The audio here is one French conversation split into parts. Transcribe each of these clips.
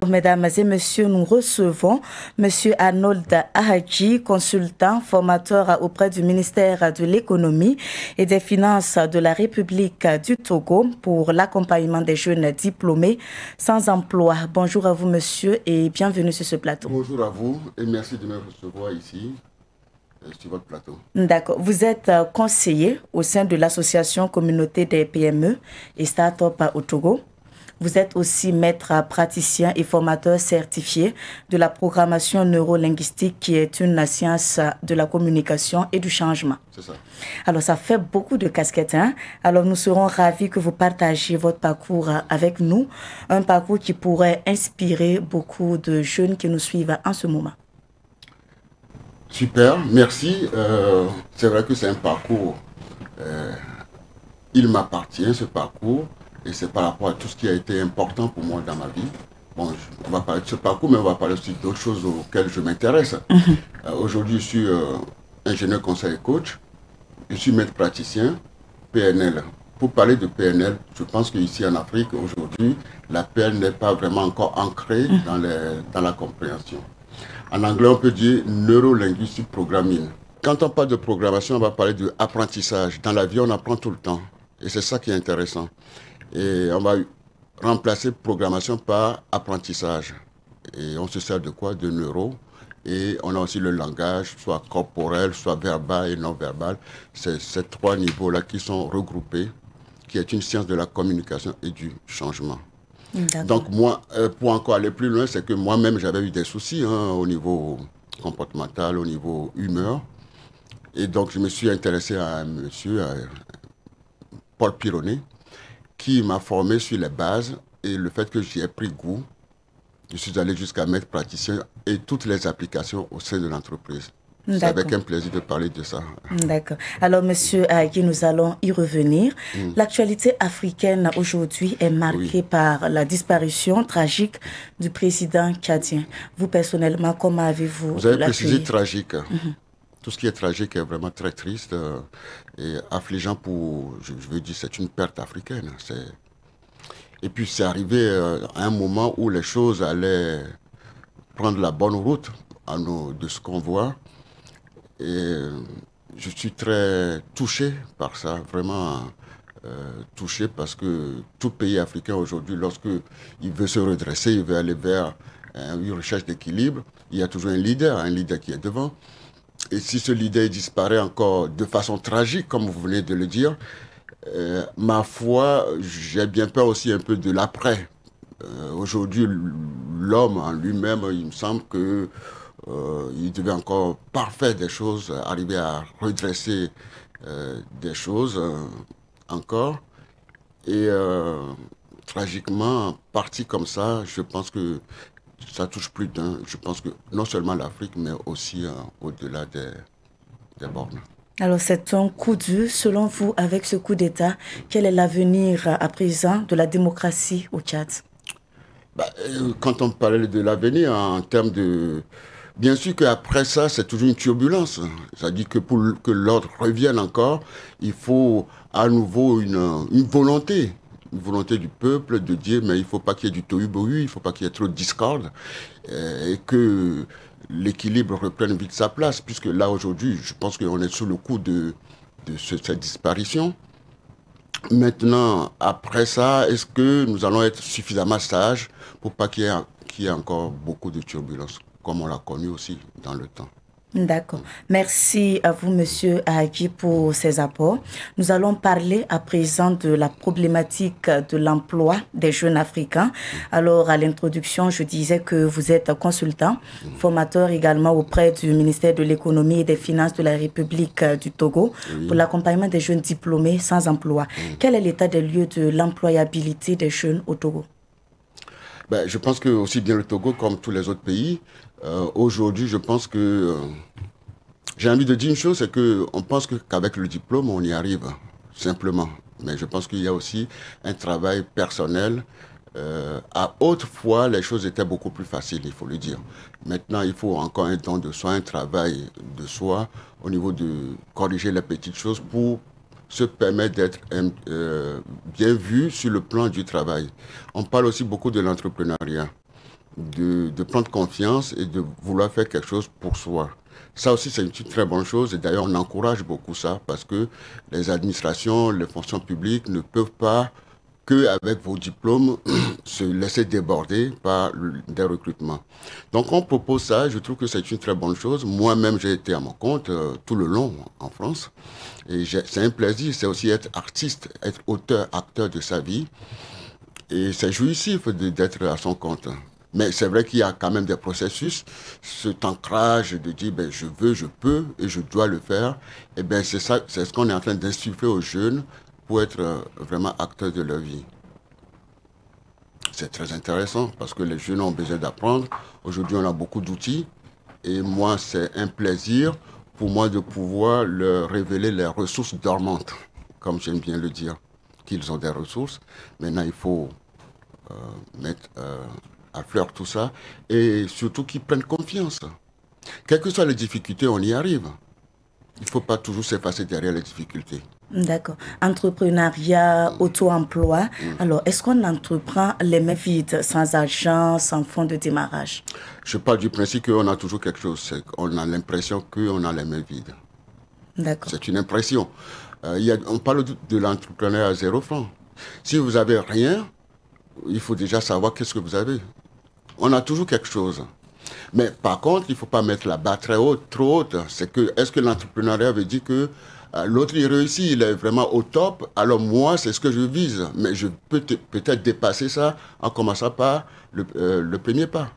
mesdames et messieurs, nous recevons monsieur Arnold Ahadji, consultant, formateur auprès du ministère de l'Économie et des Finances de la République du Togo pour l'accompagnement des jeunes diplômés sans emploi. Bonjour à vous, monsieur, et bienvenue sur ce plateau. Bonjour à vous et merci de me recevoir ici sur votre plateau. D'accord. Vous êtes conseiller au sein de l'association Communauté des PME et Start-up au Togo. Vous êtes aussi maître praticien et formateur certifié de la programmation neurolinguistique qui est une science de la communication et du changement. C'est ça. Alors, ça fait beaucoup de casquettes, hein? Alors, nous serons ravis que vous partagiez votre parcours avec nous, un parcours qui pourrait inspirer beaucoup de jeunes qui nous suivent en ce moment. Super, merci. C'est vrai que c'est un parcours, il m'appartient ce parcours. Et c'est par rapport à tout ce qui a été important pour moi dans ma vie. Bon, on va parler de ce parcours, mais on va parler aussi d'autres choses auxquelles je m'intéresse. Aujourd'hui, je suis ingénieur conseil et coach. Je suis maître praticien, PNL. Pour parler de PNL, je pense qu'ici en Afrique, aujourd'hui, la PNL n'est pas vraiment encore ancrée dans la compréhension. En anglais, on peut dire Neuro-Linguistic Programming. Quand on parle de programmation, on va parler d'apprentissage. Dans la vie, on apprend tout le temps. Et c'est ça qui est intéressant. Et on va remplacer programmation par apprentissage. Et on se sert de quoi? De neuro. Et on a aussi le langage, soit corporel, soit verbal et non verbal. C'est ces trois niveaux-là qui sont regroupés, qui est une science de la communication et du changement. Donc moi, pour encore aller plus loin, c'est que moi-même j'avais eu des soucis au niveau comportemental, au niveau humeur. Et donc je me suis intéressé à un monsieur, Paul Pironnet, qui m'a formé sur les bases et le fait que j'y ai pris goût, je suis allé jusqu'à maître praticien et toutes les applications au sein de l'entreprise. C'est avec un plaisir de parler de ça. D'accord. Alors, monsieur Ahadji, nous allons y revenir. L'actualité africaine aujourd'hui est marquée par la disparition tragique du président tchadien. Vous, personnellement, comment avez-vous... Vous avez précisé tragique. Tout ce qui est tragique est vraiment très triste et affligeant pour, je veux dire, c'est une perte africaine. Et puis c'est arrivé à un moment où les choses allaient prendre la bonne route de ce qu'on voit. Et je suis très touché par ça, vraiment touché parce que tout pays africain aujourd'hui, lorsqu'il veut se redresser, il veut aller vers une recherche d'équilibre, il y a toujours un leader qui est devant. Et si ce leader disparaît encore de façon tragique, comme vous venez de le dire, ma foi, j'ai bien peur aussi un peu de l'après. Aujourd'hui, l'homme en lui-même, il me semble que il devait encore parfaire des choses, arriver à redresser des choses encore. Et tragiquement, parti comme ça, je pense que ça touche plus d'un. Je pense que non seulement l'Afrique, mais aussi au-delà des bornes. Alors, c'est un coup dur. Selon vous, avec ce coup d'État, quel est l'avenir à présent de la démocratie au Tchad? Quand on parlait de l'avenir en termes de... Bien sûr qu'après ça, c'est toujours une turbulence. C'est-à-dire que pour que l'ordre revienne encore, il faut à nouveau une volonté. Une volonté du peuple de dire mais il ne faut pas qu'il y ait du tohu-bohu, il ne faut pas qu'il y ait trop de discorde et que l'équilibre reprenne vite sa place, puisque là aujourd'hui, je pense qu'on est sous le coup de cette disparition. Maintenant, après ça, est-ce que nous allons être suffisamment sages pour pas qu'il y ait encore beaucoup de turbulences, comme on l'a connu aussi dans le temps? D'accord. Merci à vous, monsieur Ahadji, pour ces apports. Nous allons parler à présent de la problématique de l'emploi des jeunes africains. Alors, à l'introduction, je disais que vous êtes consultant, formateur également auprès du ministère de l'Économie et des Finances de la République du Togo pour l'accompagnement des jeunes diplômés sans emploi. Quel est l'état des lieux de l'employabilité des jeunes au Togo? Je pense que aussi bien le Togo comme tous les autres pays, aujourd'hui, je pense que j'ai envie de dire une chose, c'est qu'on pense qu'avec le diplôme, on y arrive, simplement. Mais je pense qu'il y a aussi un travail personnel. Autrefois, les choses étaient beaucoup plus faciles, il faut le dire. Maintenant, il faut encore un don de soi, un travail de soi, au niveau de corriger les petites choses pour se permettre d'être bien vu sur le plan du travail. On parle aussi beaucoup de l'entrepreneuriat. de prendre confiance et de vouloir faire quelque chose pour soi. Ça aussi, c'est une très bonne chose. Et d'ailleurs, on encourage beaucoup ça parce que les administrations, les fonctions publiques ne peuvent pas, qu'avec vos diplômes, se laisser déborder par des recrutements. Donc, on propose ça. Je trouve que c'est une très bonne chose. Moi-même, j'ai été à mon compte tout le long en France. Et c'est un plaisir. C'est aussi être artiste, être auteur, acteur de sa vie. Et c'est jouissif d'être à son compte. Mais c'est vrai qu'il y a quand même des processus, cet ancrage de dire ben, je veux, je peux et je dois le faire. Et bien c'est ça, c'est ce qu'on est en train d'insuffler aux jeunes pour être vraiment acteurs de leur vie. C'est très intéressant parce que les jeunes ont besoin d'apprendre. Aujourd'hui, on a beaucoup d'outils et moi, c'est un plaisir pour moi de pouvoir leur révéler les ressources dormantes, comme j'aime bien le dire, qu'ils ont des ressources. Maintenant, il faut mettre à fleur tout ça et surtout qu'ils prennent confiance. Quelles que soient les difficultés, on y arrive. Il ne faut pas toujours s'effacer derrière les difficultés. D'accord. Entrepreneuriat, auto-emploi. Alors, est-ce qu'on entreprend les mains vides, sans argent, sans fonds de démarrage? Je parle du principe qu'on a toujours quelque chose. On a l'impression qu'on a les mains vides. D'accord. C'est une impression. On parle de l'entrepreneuriat à 0 franc. Si vous n'avez rien, il faut déjà savoir qu'est-ce que vous avez. On a toujours quelque chose. Mais par contre, il ne faut pas mettre la barre très haute, trop haute. Est-ce que l'entrepreneuriat veut dire que l'autre, il réussit, il est vraiment au top, alors moi, c'est ce que je vise. Mais je peux peut-être dépasser ça en commençant par le premier pas.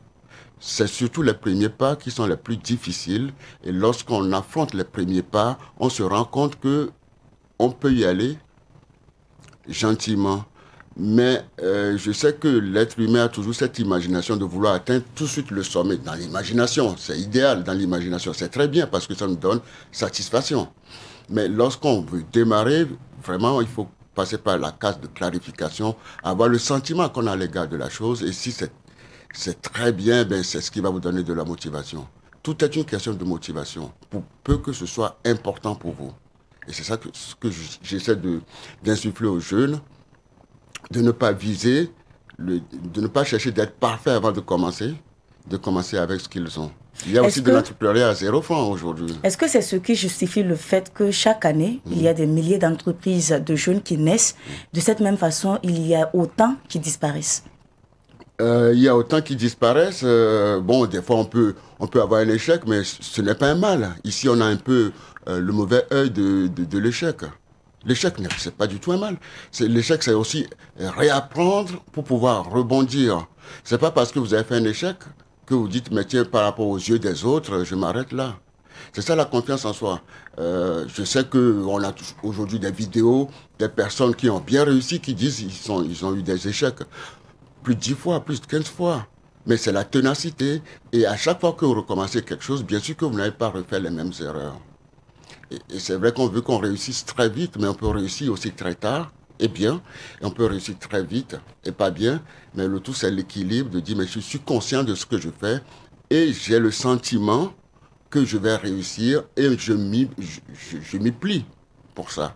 C'est surtout les premiers pas qui sont les plus difficiles. Et lorsqu'on affronte les premiers pas, on se rend compte que on peut y aller gentiment. Mais je sais que l'être humain a toujours cette imagination de vouloir atteindre tout de suite le sommet. Dans l'imagination, c'est idéal dans l'imagination. C'est très bien parce que ça nous donne satisfaction. Mais lorsqu'on veut démarrer, vraiment, il faut passer par la case de clarification, avoir le sentiment qu'on a à l'égard de la chose. Et si c'est très bien, ben c'est ce qui va vous donner de la motivation. Tout est une question de motivation, pour peu que ce soit important pour vous. Et c'est ça que j'essaie d'insuffler aux jeunes, de ne pas viser, de ne pas chercher d'être parfait avant de commencer avec ce qu'ils ont. Il y a aussi de l'entrepreneuriat à 0 franc aujourd'hui. Est-ce que c'est ce qui justifie le fait que chaque année, il y a des milliers d'entreprises de jeunes qui naissent? De cette même façon, il y a autant qui disparaissent? Il y a autant qui disparaissent. Bon, des fois, on peut avoir un échec, mais ce n'est pas un mal. Ici, on a un peu le mauvais œil de l'échec. L'échec, ce n'est pas du tout un mal. L'échec, c'est aussi réapprendre pour pouvoir rebondir. Ce n'est pas parce que vous avez fait un échec que vous dites, mais tiens, par rapport aux yeux des autres, je m'arrête là. C'est ça la confiance en soi. Je sais qu'on a aujourd'hui des vidéos, des personnes qui ont bien réussi, qui disent qu'ils ont eu des échecs. Plus de 10 fois, plus de 15 fois. Mais c'est la ténacité. Et à chaque fois que vous recommencez quelque chose, bien sûr que vous n'allez pas refaire les mêmes erreurs. Et c'est vrai qu'on veut qu'on réussisse très vite, mais on peut réussir aussi très tard et bien. Et on peut réussir très vite et pas bien. Mais le tout, c'est l'équilibre de dire, mais je suis conscient de ce que je fais et j'ai le sentiment que je vais réussir et je m'y plie pour ça.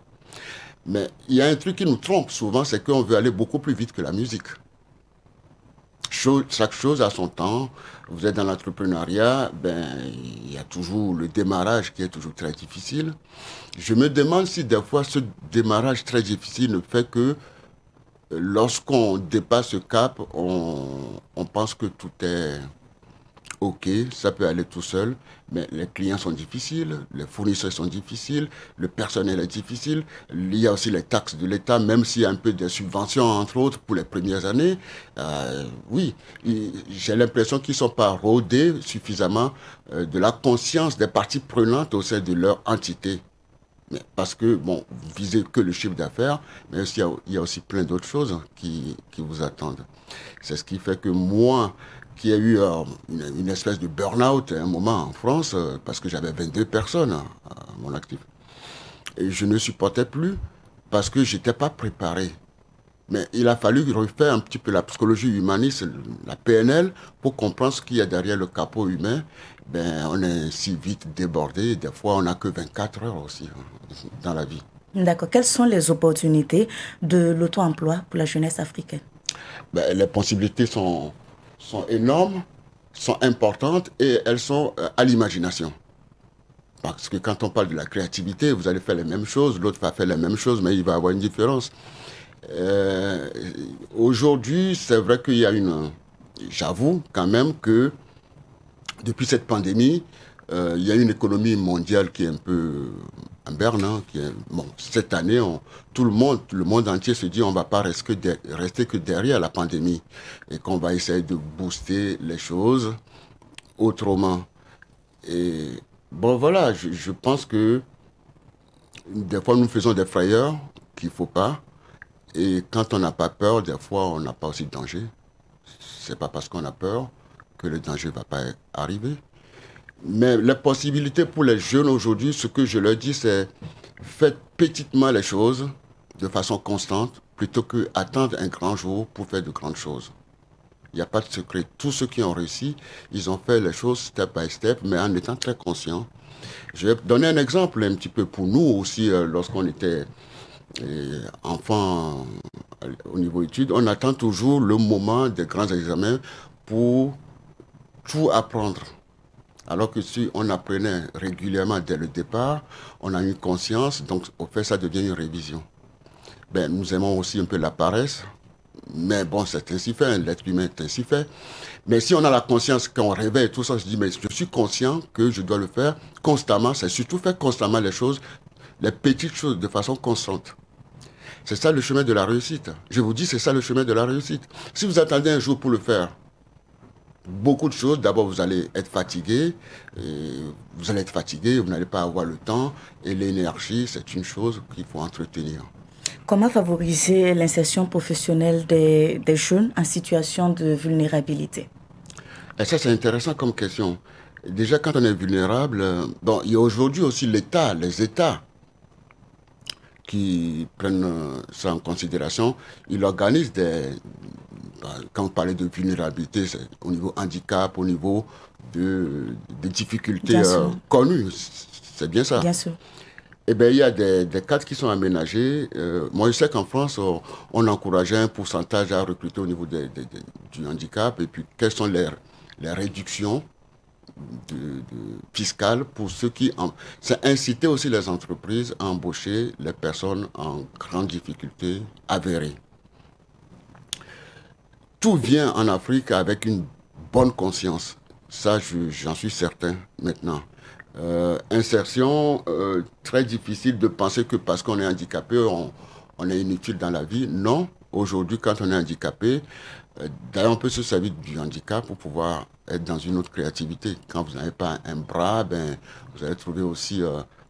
Mais il y a un truc qui nous trompe souvent, c'est qu'on veut aller beaucoup plus vite que la musique. Chaque chose a son temps. Vous êtes dans l'entrepreneuriat, ben, il y a toujours le démarrage qui est toujours très difficile. Je me demande si des fois ce démarrage très difficile ne fait que lorsqu'on dépasse ce cap, on pense que tout est OK, ça peut aller tout seul, mais les clients sont difficiles, les fournisseurs sont difficiles, le personnel est difficile. Il y a aussi les taxes de l'État, même s'il y a un peu de subventions, entre autres, pour les premières années. Oui, j'ai l'impression qu'ils ne sont pas rodés suffisamment de la conscience des parties prenantes au sein de leur entité. Mais parce que, bon, vous visez que le chiffre d'affaires, mais il y a aussi plein d'autres choses qui vous attendent. C'est ce qui fait que moi, qui ai eu une espèce de burn-out à un moment en France, parce que j'avais 22 personnes à mon actif. Et je ne supportais plus parce que je n'étais pas préparé. Mais il a fallu refaire un petit peu la psychologie humaniste, la PNL, pour comprendre ce qu'il y a derrière le capot humain. Ben, on est si vite débordé, des fois on n'a que 24 heures aussi dans la vie. D'accord. Quelles sont les opportunités de l'auto-emploi pour la jeunesse africaine? Ben, les possibilités sont sont énormes, sont importantes et elles sont à l'imagination. Parce que quand on parle de la créativité, vous allez faire les mêmes choses, l'autre va faire les mêmes choses, mais il va y avoir une différence. Aujourd'hui, c'est vrai qu'il y a une... J'avoue quand même que depuis cette pandémie, il y a une économie mondiale qui est un peu en berne. Hein, bon, cette année, tout le monde entier se dit on ne va pas rester que derrière la pandémie et qu'on va essayer de booster les choses autrement. Et bon, voilà, je pense que des fois, nous faisons des frayeurs qu'il ne faut pas. Et quand on n'a pas peur, des fois, on n'a pas aussi de danger. C'est pas parce qu'on a peur que le danger ne va pas arriver. Mais les possibilités pour les jeunes aujourd'hui, ce que je leur dis, c'est faites petitement les choses de façon constante plutôt que attendre un grand jour pour faire de grandes choses. Il n'y a pas de secret. Tous ceux qui ont réussi, ils ont fait les choses step by step, mais en étant très conscients. Je vais donner un exemple un petit peu pour nous aussi, lorsqu'on était enfant au niveau études. On attend toujours le moment des grands examens pour tout apprendre. Alors que si on apprenait régulièrement dès le départ, on a une conscience, donc au fait, ça devient une révision. Ben, nous aimons aussi un peu la paresse, mais bon, c'est ainsi fait, l'être humain est ainsi fait. Mais si on a la conscience qu'on réveille tout ça, je dis, mais je suis conscient que je dois le faire constamment, c'est surtout faire constamment les choses, les petites choses de façon constante. C'est ça le chemin de la réussite. Je vous dis, c'est ça le chemin de la réussite. Si vous attendez un jour pour le faire, beaucoup de choses. D'abord, vous allez être fatigué. Vous n'allez pas avoir le temps. Et l'énergie, c'est une chose qu'il faut entretenir. Comment favoriser l'insertion professionnelle des jeunes en situation de vulnérabilité? Et ça, c'est intéressant comme question. Déjà, quand on est vulnérable, bon, il y a aujourd'hui aussi l'État, les États qui prennent ça en considération. Ils organisent quand on parlait de vulnérabilité, c'est au niveau handicap, au niveau de difficultés connues. C'est bien ça. Bien sûr. Eh bien, il y a des cadres qui sont aménagés. Moi, je sais qu'en France, on encourageait un pourcentage à recruter au niveau du handicap. Et puis, quelles sont les réductions fiscales pour ceux qui... C'est inciter aussi les entreprises à embaucher les personnes en grande difficulté avérée. Tout vient en Afrique avec une bonne conscience. Ça, j'en suis certain maintenant. Insertion, très difficile de penser que parce qu'on est handicapé, on est inutile dans la vie. Non, aujourd'hui, quand on est handicapé, d'ailleurs, on peut se servir du handicap pour pouvoir être dans une autre créativité. Quand vous n'avez pas un bras, ben, vous allez trouver aussi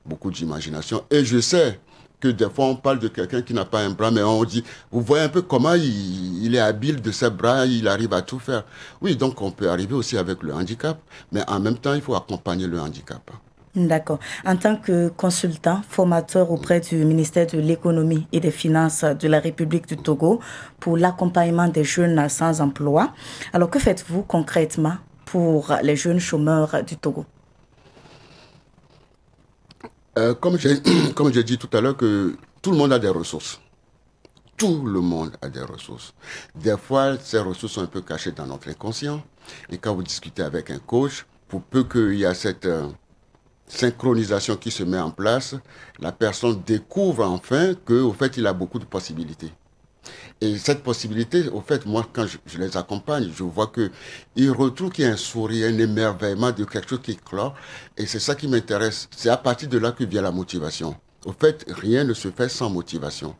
beaucoup d'imagination. Et je sais que des fois, on parle de quelqu'un qui n'a pas un bras, mais on dit, vous voyez un peu comment il est habile de ses bras, il arrive à tout faire. Oui, donc on peut arriver aussi avec le handicap, mais en même temps, il faut accompagner le handicap. D'accord. En tant que consultant, formateur auprès du ministère de l'Économie et des Finances de la République du Togo pour l'accompagnement des jeunes sans emploi, alors que faites-vous concrètement pour les jeunes chômeurs du Togo? Comme j'ai dit tout à l'heure, que tout le monde a des ressources. Tout le monde a des ressources. Des fois, ces ressources sont un peu cachées dans notre inconscient. Et quand vous discutez avec un coach, pour peu qu'il y a cette synchronisation qui se met en place, la personne découvre enfin qu'au fait, il a beaucoup de possibilités. Et cette possibilité, au fait, moi, quand je les accompagne, je vois qu'ils retrouvent qu'il y a un sourire, un émerveillement de quelque chose qui éclore. Et c'est ça qui m'intéresse. C'est à partir de là que vient la motivation. Au fait, rien ne se fait sans motivation.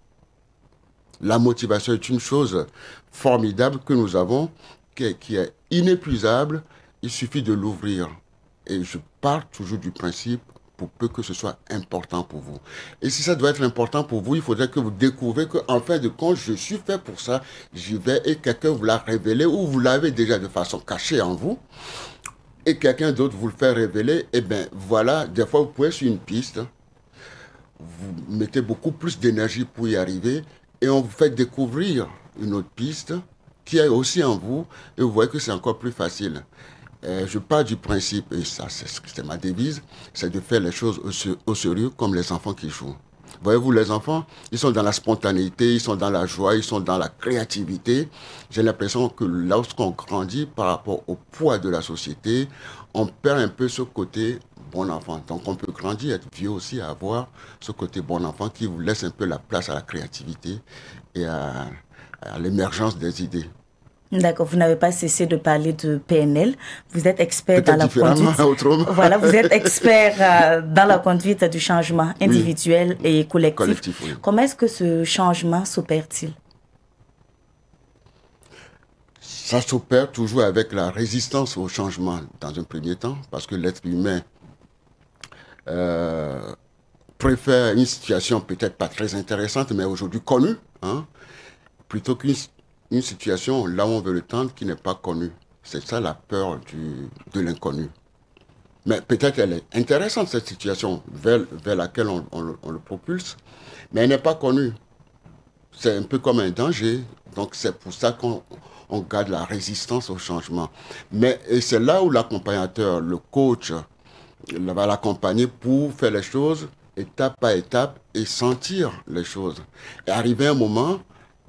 La motivation est une chose formidable que nous avons, qui est inépuisable. Il suffit de l'ouvrir. Et je pars toujours du principe pour peu que ce soit important pour vous. Et si ça doit être important pour vous, il faudrait que vous découvrez qu'en fin de compte, je suis fait pour ça, j'y vais et quelqu'un vous l'a révélé ou vous l'avez déjà de façon cachée en vous et quelqu'un d'autre vous le fait révéler, et bien voilà, des fois vous pouvez sur une piste, vous mettez beaucoup plus d'énergie pour y arriver et on vous fait découvrir une autre piste qui est aussi en vous et vous voyez que c'est encore plus facile. Je pars du principe, et ça c'est ma devise, c'est de faire les choses au sérieux comme les enfants qui jouent. Voyez-vous, les enfants, ils sont dans la spontanéité, ils sont dans la joie, ils sont dans la créativité. J'ai l'impression que lorsqu'on grandit par rapport au poids de la société, on perd un peu ce côté bon enfant. Donc on peut grandir, être vieux aussi, avoir ce côté bon enfant qui vous laisse un peu la place à la créativité et à l'émergence des idées. D'accord, vous n'avez pas cessé de parler de PNL. Vous êtes expert dans Peut-être la différemment, conduite. autrement. Voilà, vous êtes expert dans la conduite du changement individuel et collectif. Collectif, oui. Comment est-ce que ce changement s'opère-t-il? Ça s'opère toujours avec la résistance au changement dans un premier temps, parce que l'être humain euh, préfère une situation peut-être pas très intéressante, mais aujourd'hui connue, hein, plutôt qu'une situation là où on veut le tendre qui n'est pas connue. C'est ça la peur de l'inconnu. Mais peut-être elle est intéressante, cette situation vers laquelle on le propulse, mais elle n'est pas connue. C'est un peu comme un danger. Donc c'est pour ça qu'on garde la résistance au changement. Mais et c'est là où l'accompagnateur, le coach, va l'accompagner pour faire les choses étape par étape et sentir les choses. Et arrivé un moment,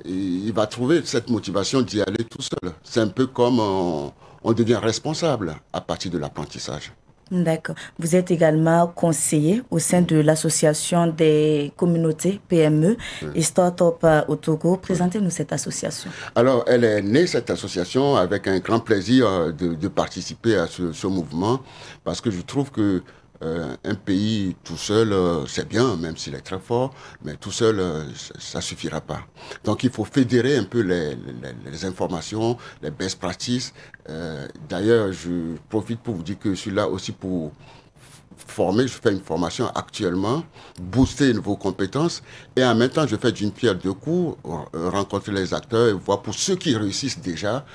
il va trouver cette motivation d'y aller tout seul. C'est un peu comme on devient responsable à partir de l'apprentissage. D'accord. Vous êtes également conseiller au sein de l'association des communautés PME et Start-up au Togo. Présentez-nous cette association. Alors, elle est née, cette association, avec un grand plaisir de participer à ce mouvement, parce que je trouve que un pays tout seul, c'est bien, même s'il est très fort, mais tout seul, ça suffira pas. Donc, il faut fédérer un peu les informations, les best practices. D'ailleurs, je profite pour vous dire que je suis là aussi pour former, je fais une formation actuellement, booster vos compétences et en même temps je fais d'une pierre deux coups, rencontrer les acteurs et voir pour ceux qui réussissent déjà,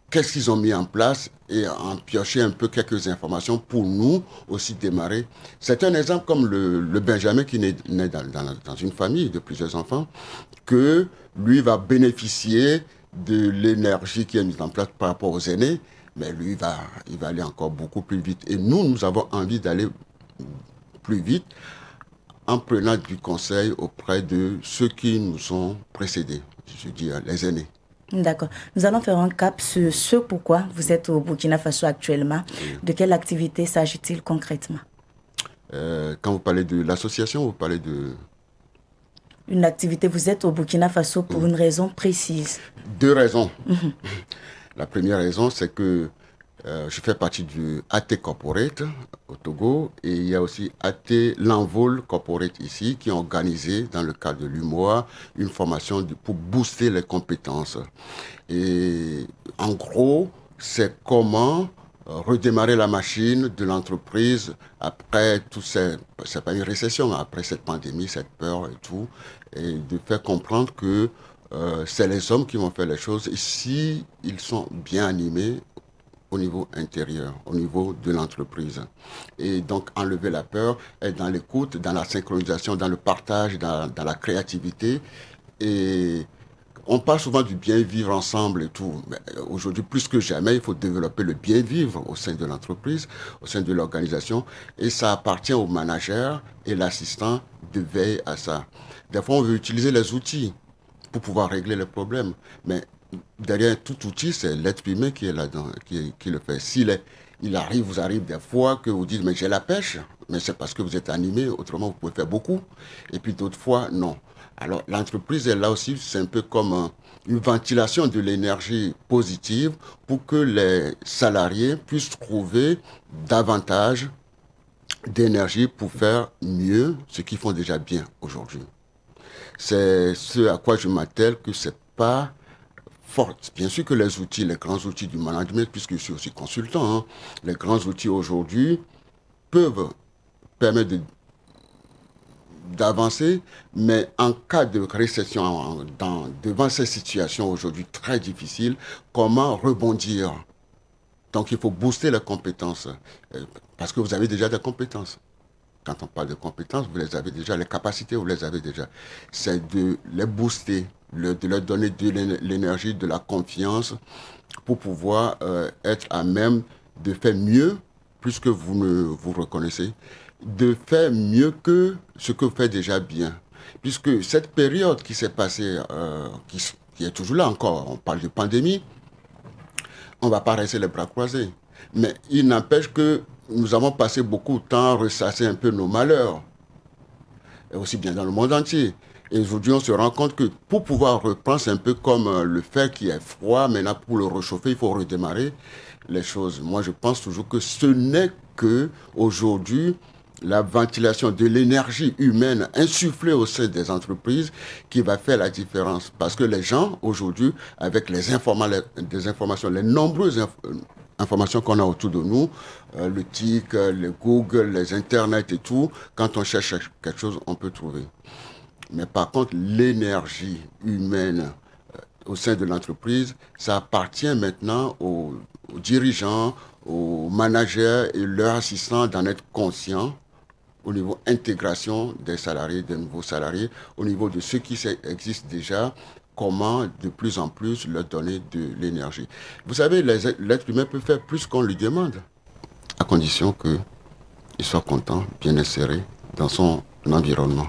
qu'est-ce qu'ils ont mis en place et en piocher un peu quelques informations pour nous aussi démarrer. C'est un exemple comme le Benjamin qui naît dans une famille de plusieurs enfants, que lui va bénéficier de l'énergie qui est mise en place par rapport aux aînés, mais lui, il va aller encore beaucoup plus vite. Et nous avons envie d'aller plus vite en prenant du conseil auprès de ceux qui nous ont précédés, je veux dire les aînés. D'accord. Nous allons faire un cap sur ce pourquoi vous êtes au Burkina Faso actuellement. De quelle activité s'agit-il concrètement? Quand vous parlez de l'association, vous parlez de... Une activité, vous êtes au Burkina Faso pour une raison précise. Deux raisons. La première raison, c'est que je fais partie du AT Corporate au Togo et il y a aussi AT L'Envol Corporate ici qui ont organisé dans le cadre de l'UMOA une formation pour booster les compétences. Et en gros, c'est comment redémarrer la machine de l'entreprise après tout c'est pas une récession, mais après cette pandémie, cette peur et tout, et de faire comprendre que c'est les hommes qui vont faire les choses et si ils sont bien animés au niveau intérieur, au niveau de l'entreprise. Et donc enlever la peur, être dans l'écoute, dans la synchronisation, dans le partage, dans la créativité. Et on parle souvent du bien vivre ensemble et tout. Mais aujourd'hui, plus que jamais, il faut développer le bien vivre au sein de l'entreprise, au sein de l'organisation. Et ça appartient au manager et l'assistant de veiller à ça. Des fois, on veut utiliser les outils pour pouvoir régler les problèmes. Mais derrière tout outil, c'est l'être humain qui est là-dedans, qui le fait. Vous arrive des fois que vous dites, mais j'ai la pêche, mais c'est parce que vous êtes animé, autrement vous pouvez faire beaucoup. Et puis d'autres fois, non. Alors l'entreprise est là aussi, c'est un peu comme une ventilation de l'énergie positive pour que les salariés puissent trouver davantage d'énergie pour faire mieux ce qu'ils font déjà bien aujourd'hui. C'est ce à quoi je m'attelle que c'est pas fort. Bien sûr que les outils, les grands outils du management, puisque je suis aussi consultant, hein, les grands outils aujourd'hui peuvent permettre d'avancer, mais en cas de récession, devant ces situations aujourd'hui très difficiles, comment rebondir? Donc il faut booster les compétences, parce que vous avez déjà des compétences. Quand on parle de compétences, vous les avez déjà, les capacités, vous les avez déjà. C'est de les booster, de leur donner de l'énergie, de la confiance pour pouvoir être à même de faire mieux, plus que vous ne vous reconnaissez. de faire mieux que ce que vous faites déjà bien. Puisque cette période qui s'est passée, qui est toujours là encore, on parle de pandémie, on ne va pas rester les bras croisés. Mais il n'empêche que nous avons passé beaucoup de temps à ressasser un peu nos malheurs, et aussi bien dans le monde entier. Et aujourd'hui, on se rend compte que pour pouvoir reprendre, c'est un peu comme le fer qui est froid. Maintenant, pour le réchauffer, il faut redémarrer les choses. Moi, je pense toujours que ce n'est que aujourd'hui la ventilation de l'énergie humaine insufflée au sein des entreprises qui va faire la différence. Parce que les gens, aujourd'hui, avec les informations, les nombreuses informations qu'on a autour de nous, le TIC, les Google, les Internet et tout, quand on cherche quelque chose, on peut trouver. Mais par contre, l'énergie humaine au sein de l'entreprise, ça appartient maintenant aux dirigeants, aux managers et leurs assistants d'en être conscients au niveau intégration des salariés, des nouveaux salariés, au niveau de ceux qui existent déjà, comment de plus en plus leur donner de l'énergie. Vous savez, l'être humain peut faire plus qu'on lui demande, à condition qu'il soit content, bien inséré dans son environnement.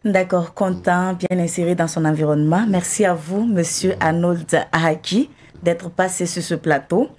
D'accord, content, bien inséré dans son environnement. Merci à vous, Monsieur Arnold Ahaki, d'être passé sur ce plateau.